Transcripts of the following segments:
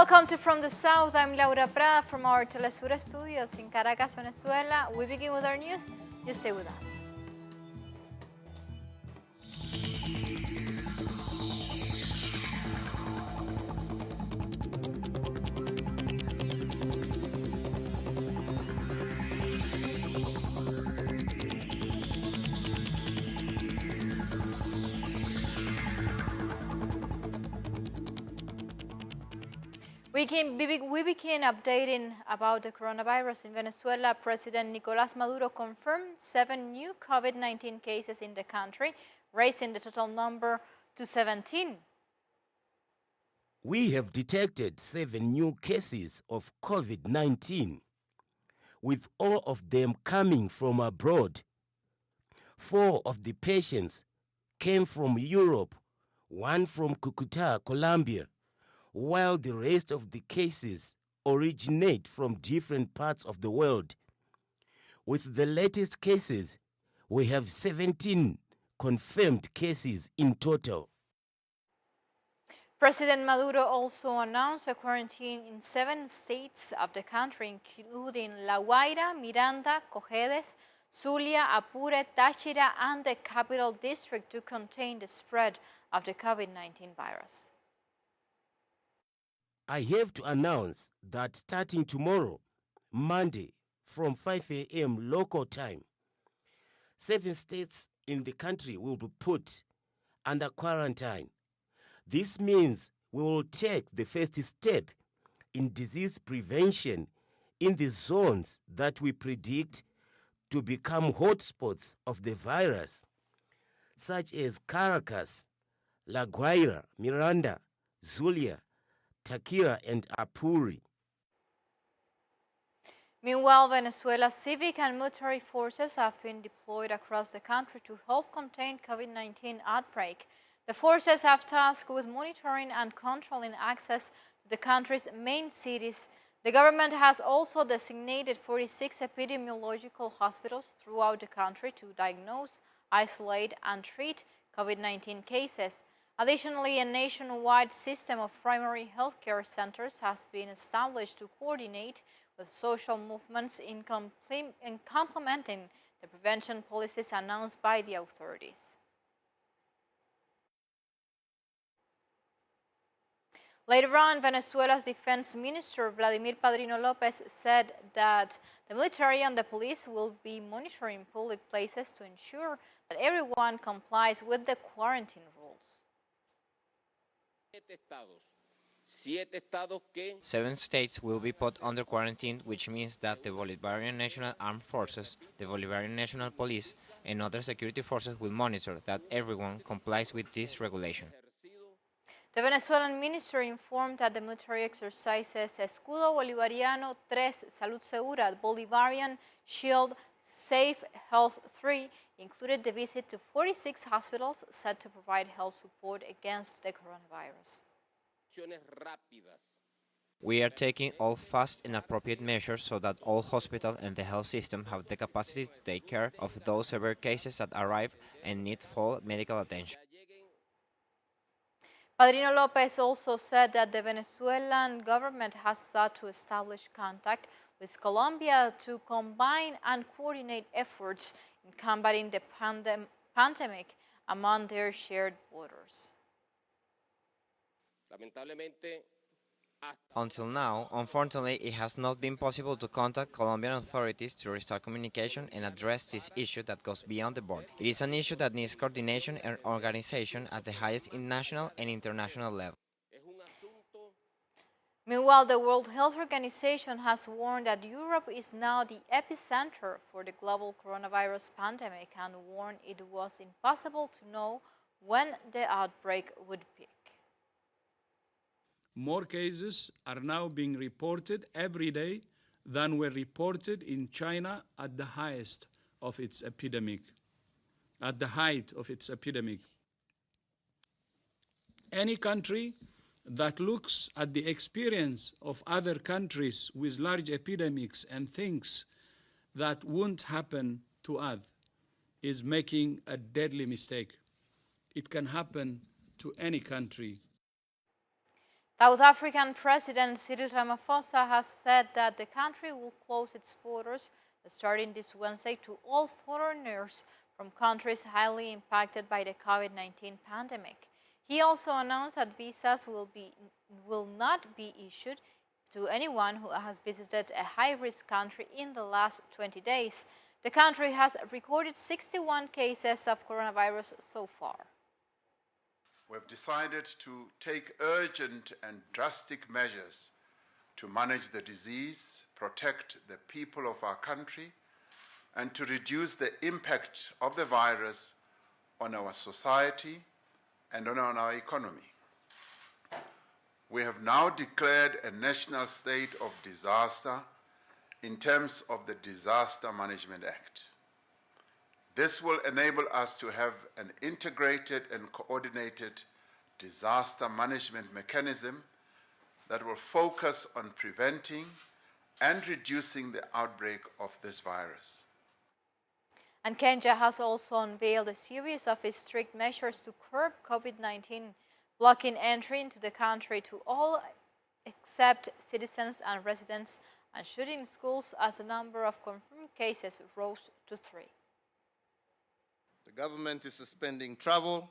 Welcome to From the South. I'm Laura Prada from our Telesur studios in Caracas, Venezuela. We begin with our news. You stay with us. We begin updating about the coronavirus in Venezuela. President Nicolas Maduro confirmed 7 new COVID-19 cases in the country, raising the total number to 17. We have detected 7 new cases of COVID-19, with all of them coming from abroad. 4 of the patients came from Europe, 1 from Cucuta, Colombia, while the rest of the cases originate from different parts of the world. With the latest cases, we have 17 confirmed cases in total. President Maduro also announced a quarantine in 7 states of the country, including La Guaira, Miranda, Cojedes, Zulia, Apure, Táchira, and the Capital District to contain the spread of the COVID-19 virus. I have to announce that starting tomorrow, Monday, from 5 a.m. local time, 7 states in the country will be put under quarantine. This means we will take the first step in disease prevention in the zones that we predict to become hotspots of the virus, such as Caracas, La Guaira, Miranda, Zulia, Táchira, and Apure. Meanwhile, Venezuela's civic and military forces have been deployed across the country to help contain COVID-19 outbreak. The forces have tasked with monitoring and controlling access to the country's main cities. The government has also designated 46 epidemiological hospitals throughout the country to diagnose, isolate, and treat COVID-19 cases. Additionally, a nationwide system of primary health care centers has been established to coordinate with social movements in complementing the prevention policies announced by the authorities. Later on, Venezuela's Defense Minister Vladimir Padrino Lopez said that the military and the police will be monitoring public places to ensure that everyone complies with the quarantine rules. 7 states will be put under quarantine, which means that the Bolivarian National Armed Forces, the Bolivarian National Police, and other security forces will monitor that everyone complies with this regulation. The Venezuelan minister informed that the military exercises Escudo Bolivariano 3, Salud Segura, Bolivarian Shield, Safe Health 3 included the visit to 46 hospitals set to provide health support against the coronavirus. We are taking all fast and appropriate measures so that all hospitals and the health system have the capacity to take care of those severe cases that arrive and need full medical attention. Padrino Lopez also said that the Venezuelan government has sought to establish contact with Colombia to combine and coordinate efforts in combating the pandemic among their shared borders. Until now, unfortunately, it has not been possible to contact Colombian authorities to restart communication and address this issue that goes beyond the border. It is an issue that needs coordination and organization at the highest national and international level. Meanwhile, the World Health Organization has warned that Europe is now the epicenter for the global coronavirus pandemic and warned it was impossible to know when the outbreak would peak. More cases are now being reported every day than were reported in China at the height of its epidemic. Any country that looks at the experience of other countries with large epidemics and thinks that won't happen to us is making a deadly mistake. It can happen to any country. South African President Cyril Ramaphosa has said that the country will close its borders starting this Wednesday to all foreigners from countries highly impacted by the COVID-19 pandemic. He also announced that visas will not be issued to anyone who has visited a high-risk country in the last 20 days. The country has recorded 61 cases of coronavirus so far. We have decided to take urgent and drastic measures to manage the disease, protect the people of our country, and to reduce the impact of the virus on our society and on our economy. We have now declared a national state of disaster in terms of the Disaster Management Act. This will enable us to have an integrated and coordinated disaster management mechanism that will focus on preventing and reducing the outbreak of this virus. And Kenya has also unveiled a series of strict measures to curb COVID-19, blocking entry into the country to all except citizens and residents, and shutting schools as the number of confirmed cases rose to 3. The government is suspending travel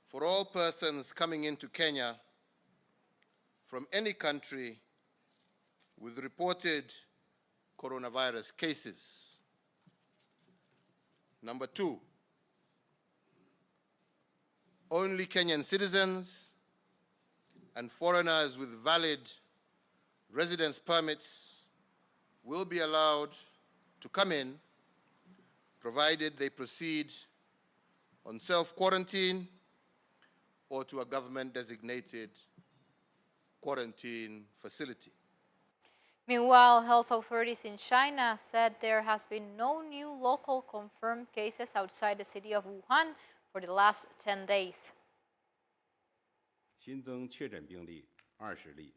for all persons coming into Kenya from any country with reported coronavirus cases. Number 2, only Kenyan citizens and foreigners with valid residence permits will be allowed to come in, provided they proceed on self-quarantine or to a government-designated quarantine facility. Meanwhile, health authorities in China said there has been no new local confirmed cases outside the city of Wuhan for the last 10 days. 新增确诊病例20例。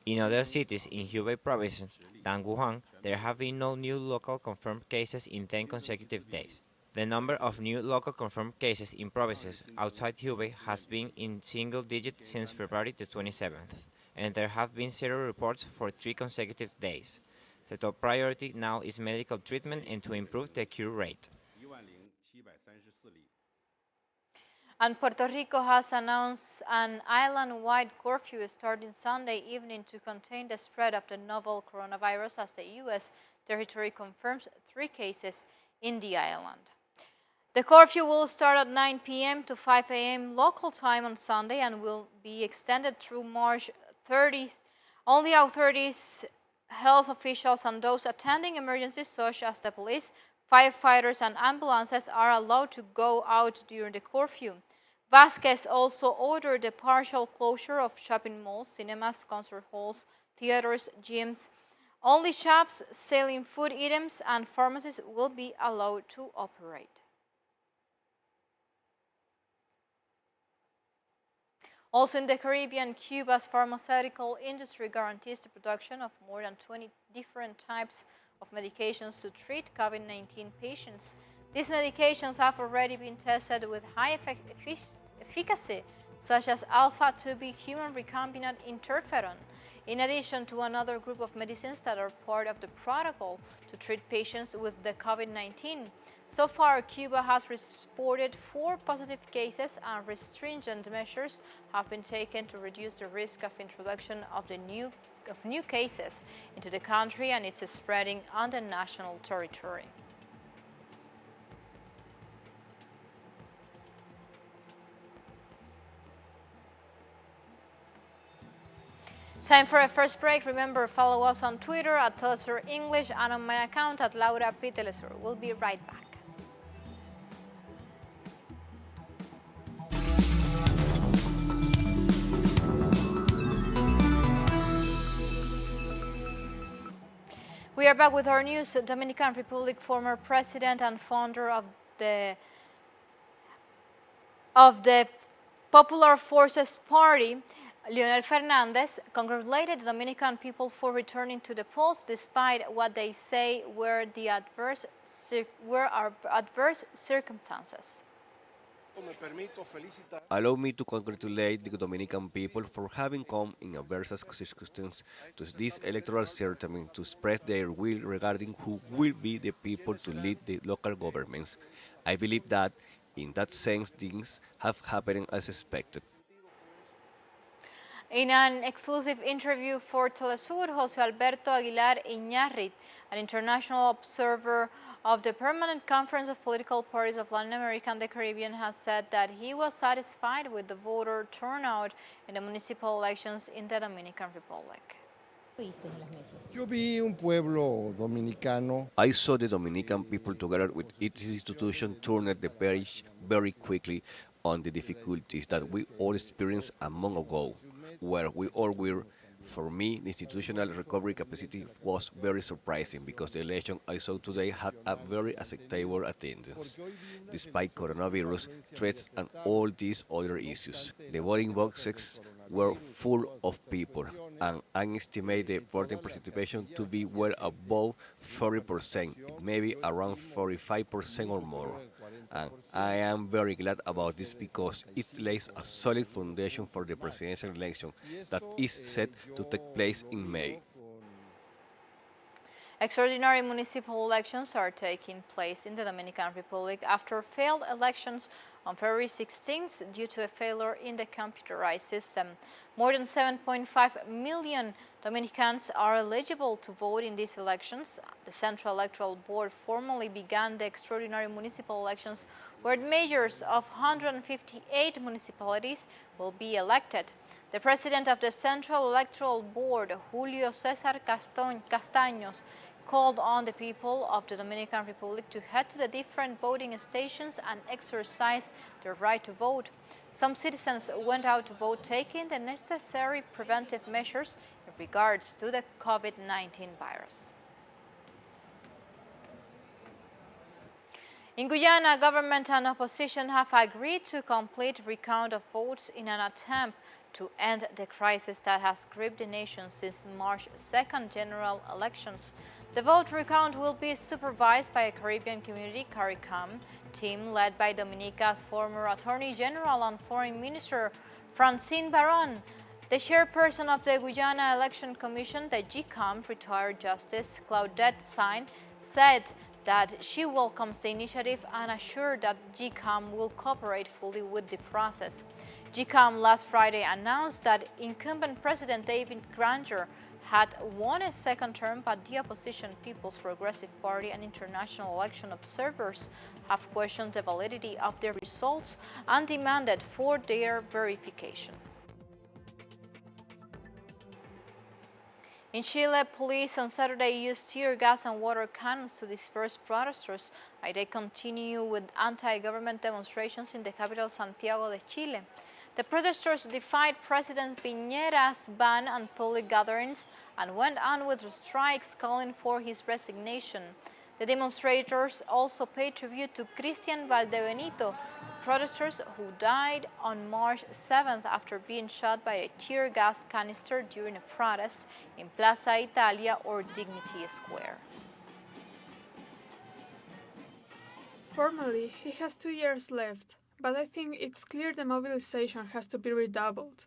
In other cities in Hubei province than Wuhan, there have been no new local confirmed cases in 10 consecutive days. The number of new local confirmed cases in provinces outside Hubei has been in single digits since February the 27th, and there have been 0 reports for 3 consecutive days. The top priority now is medical treatment and to improve the cure rate. 10,734例。 And Puerto Rico has announced an island-wide curfew starting Sunday evening to contain the spread of the novel coronavirus as the U.S. territory confirms 3 cases in the island. The curfew will start at 9 p.m. to 5 a.m. local time on Sunday and will be extended through March 30th. Only authorities, health officials, and those attending emergencies such as the police, firefighters, and ambulances are allowed to go out during the curfew. Vasquez also ordered the partial closure of shopping malls, cinemas, concert halls, theaters, gyms. Only shops selling food items and pharmacies will be allowed to operate. Also in the Caribbean, Cuba's pharmaceutical industry guarantees the production of more than 20 different types of medications to treat COVID-19 patients. These medications have already been tested with high efficacy, such as alpha-2b human recombinant interferon, in addition to another group of medicines that are part of the protocol to treat patients with the COVID-19. So far, Cuba has reported 4 positive cases, and stringent measures have been taken to reduce the risk of introduction of new cases into the country and its spreading on the national territory. Time for a first break. Remember, follow us on Twitter at Telesur English and on my account at Laura P. Telesur. We'll be right back. We are back with our news. Dominican Republic former president and founder of the Popular Forces Party, Leonel Fernandez, congratulated the Dominican people for returning to the polls despite what they say were adverse circumstances. Allow me to congratulate the Dominican people for having come in adverse circumstances to this electoral ceremony to express their will regarding who will be the people to lead the local governments. I believe that, in that sense, things have happened as expected. In an exclusive interview for Telesur, José Alberto Aguilar Iñárritu, an international observer of the Permanent Conference of Political Parties of Latin America and the Caribbean, has said that he was satisfied with the voter turnout in the municipal elections in the Dominican Republic. I saw the Dominican people together with its institution turned the page very quickly on the difficulties that we all experienced a month ago, where we all were. For me, the institutional recovery capacity was very surprising because the election I saw today had a very acceptable attendance, despite coronavirus threats and all these other issues. The voting boxes were full of people, and I estimate the voting participation to be well above 40%, maybe around 45% or more. And I am very glad about this because it lays a solid foundation for the presidential election that is set to take place in May. Extraordinary municipal elections are taking place in the Dominican Republic after failed elections on February 16th due to a failure in the computerized system. More than 7.5 million Dominicans are eligible to vote in these elections. The Central Electoral Board formally began the extraordinary municipal elections where mayors of 158 municipalities will be elected. The president of the Central Electoral Board, Julio César Castaños, called on the people of the Dominican Republic to head to the different voting stations and exercise their right to vote. Some citizens went out to vote, taking the necessary preventive measures in regards to the COVID-19 virus. In Guyana, government and opposition have agreed to complete recount of votes in an attempt to end the crisis that has gripped the nation since March 2nd general elections. The vote recount will be supervised by a Caribbean Community CARICOM team led by Dominica's former Attorney General and Foreign Minister Francine Baron. The chairperson of the Guyana Election Commission, the GCOM, retired Justice Claudette Sain, said that she welcomes the initiative and assured that GCOM will cooperate fully with the process. GCOM last Friday announced that incumbent President David Granger had won a second term, but the opposition People's Progressive Party and international election observers have questioned the validity of the results and demanded for their verification. In Chile, police on Saturday used tear gas and water cannons to disperse protesters as they continue with anti-government demonstrations in the capital Santiago de Chile. The protesters defied President Piñera's ban on public gatherings and went on with strikes calling for his resignation. The demonstrators also paid tribute to Cristian Valdebenito, protesters who died on March 7th after being shot by a tear gas canister during a protest in Plaza Italia or Dignity Square. Formally, he has 2 years left, but I think it's clear the mobilization has to be redoubled,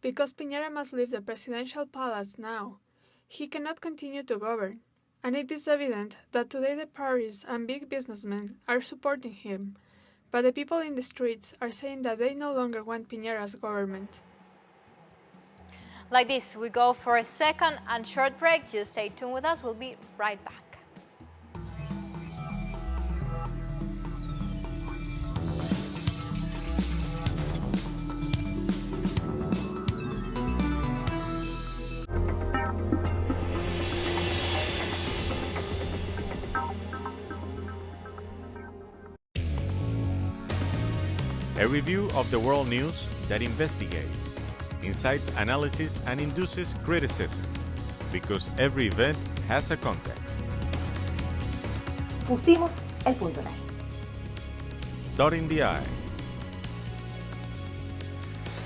because Piñera must leave the presidential palace now. He cannot continue to govern, and it is evident that today the parties and big businessmen are supporting him, but the people in the streets are saying that they no longer want Piñera's government. Like this, we go for a second and short break. Just stay tuned with us. We'll be right back. A review of the world news that investigates, incites analysis, and induces criticism, because every event has a context. Pusimos el punto en I. Dotting the I.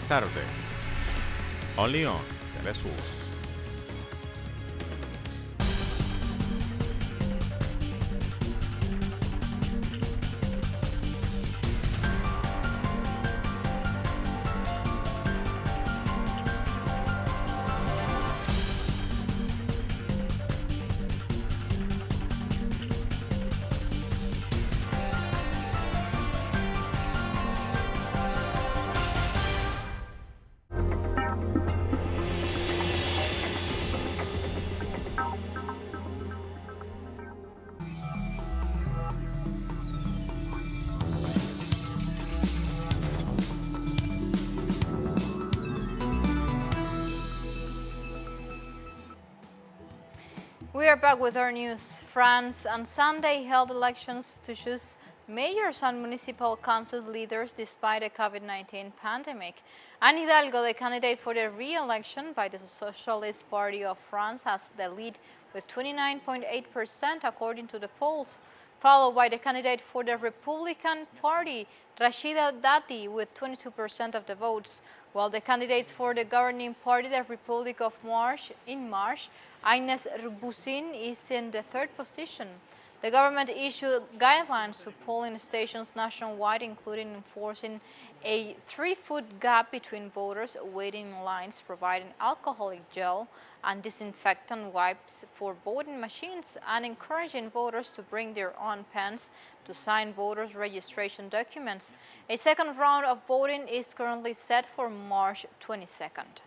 Saturdays, only on Telesur. we are back with our news. France on Sunday held elections to choose mayors and municipal council leaders despite the COVID-19 pandemic. Anne Hidalgo, the candidate for the re-election by the Socialist Party of France, has the lead with 29.8% according to the polls, followed by the candidate for the Republican Party, Rashida Dati, with 22% of the votes, while the candidates for the governing party, the Republic of March, Agnès Buzyn, is in the third position. The government issued guidelines to polling stations nationwide, including enforcing a 3-foot gap between voters waiting in lines, providing alcoholic gel and disinfectant wipes for voting machines, and encouraging voters to bring their own pens to sign voters' registration documents. A second round of voting is currently set for March 22nd.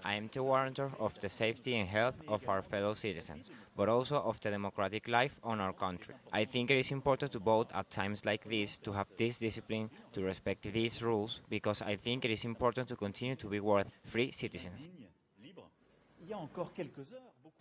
I am the warrantor of the safety and health of our fellow citizens, but also of the democratic life on our country. I think it is important to vote at times like this, to have this discipline, to respect these rules, because I think it is important to continue to be worth free citizens.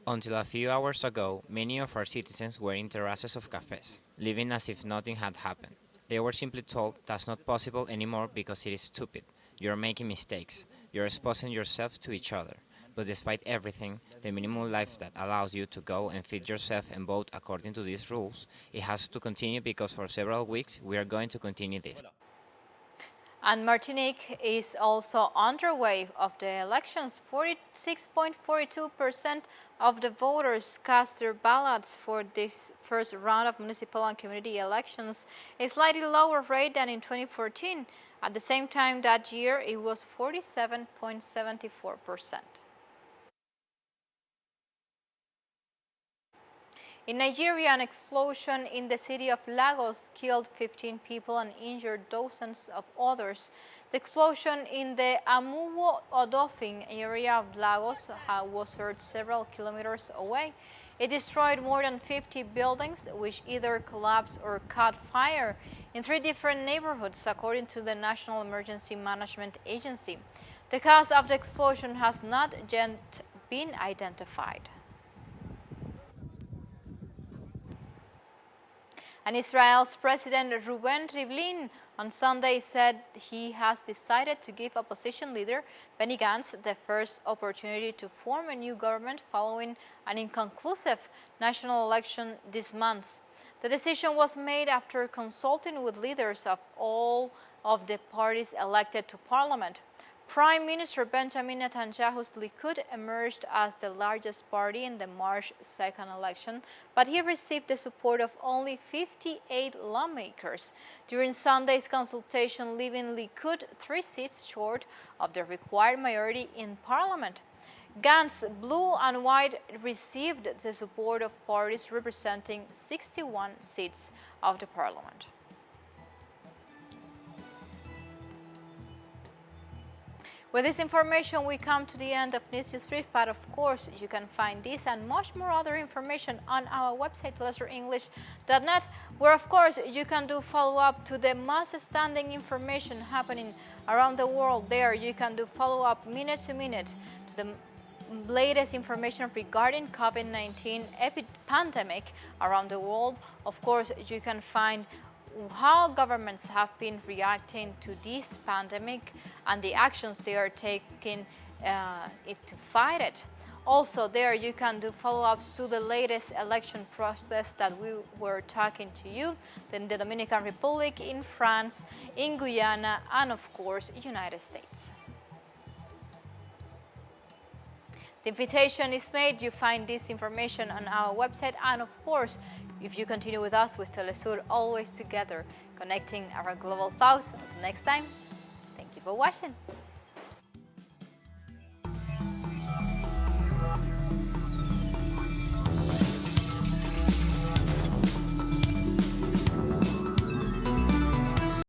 Until a few hours ago, many of our citizens were in terraces of cafes, living as if nothing had happened. They were simply told that's not possible anymore because it is stupid. You're making mistakes. You're exposing yourself to each other. But despite everything, the minimum life that allows you to go and feed yourself and vote according to these rules, it has to continue because for several weeks we are going to continue this. And Martinique is also underway of the elections. 46.42% of the voters cast their ballots for this first round of municipal and community elections, a slightly lower rate than in 2014. At the same time that year, it was 47.74%. In Nigeria, an explosion in the city of Lagos killed 15 people and injured dozens of others. The explosion in the Amuwo-Odofin area of Lagos was heard several kilometers away. It destroyed more than 50 buildings, which either collapsed or caught fire in 3 different neighborhoods, according to the National Emergency Management Agency. The cause of the explosion has not yet been identified. And Israel's President Reuven Rivlin on Sunday said he has decided to give opposition leader Benny Gantz the first opportunity to form a new government following an inconclusive national election this month. The decision was made after consulting with leaders of all of the parties elected to parliament. Prime Minister Benjamin Netanyahu's Likud emerged as the largest party in the March 2nd election, but he received the support of only 58 lawmakers during Sunday's consultation, leaving Likud 3 seats short of the required majority in parliament. Gantz, blue and white, received the support of parties representing 61 seats of the parliament. With this information, we come to the end of News Brief, but of course, you can find this and much more other information on our website, leisurenglish.net, where of course you can do follow-up to the most standing information happening around the world. There you can do follow-up minute to minute to the latest information regarding COVID-19 pandemic around the world. Of course, you can find how governments have been reacting to this pandemic and the actions they are taking to fight it. Also, there you can do follow-ups to the latest election process that we were talking to you in the Dominican Republic, in France, in Guyana, and of course, United States. The invitation is made. You find this information on our website, and of course, if you continue with us with Telesur, always together, connecting our global thoughts. Until next time, thank you for watching.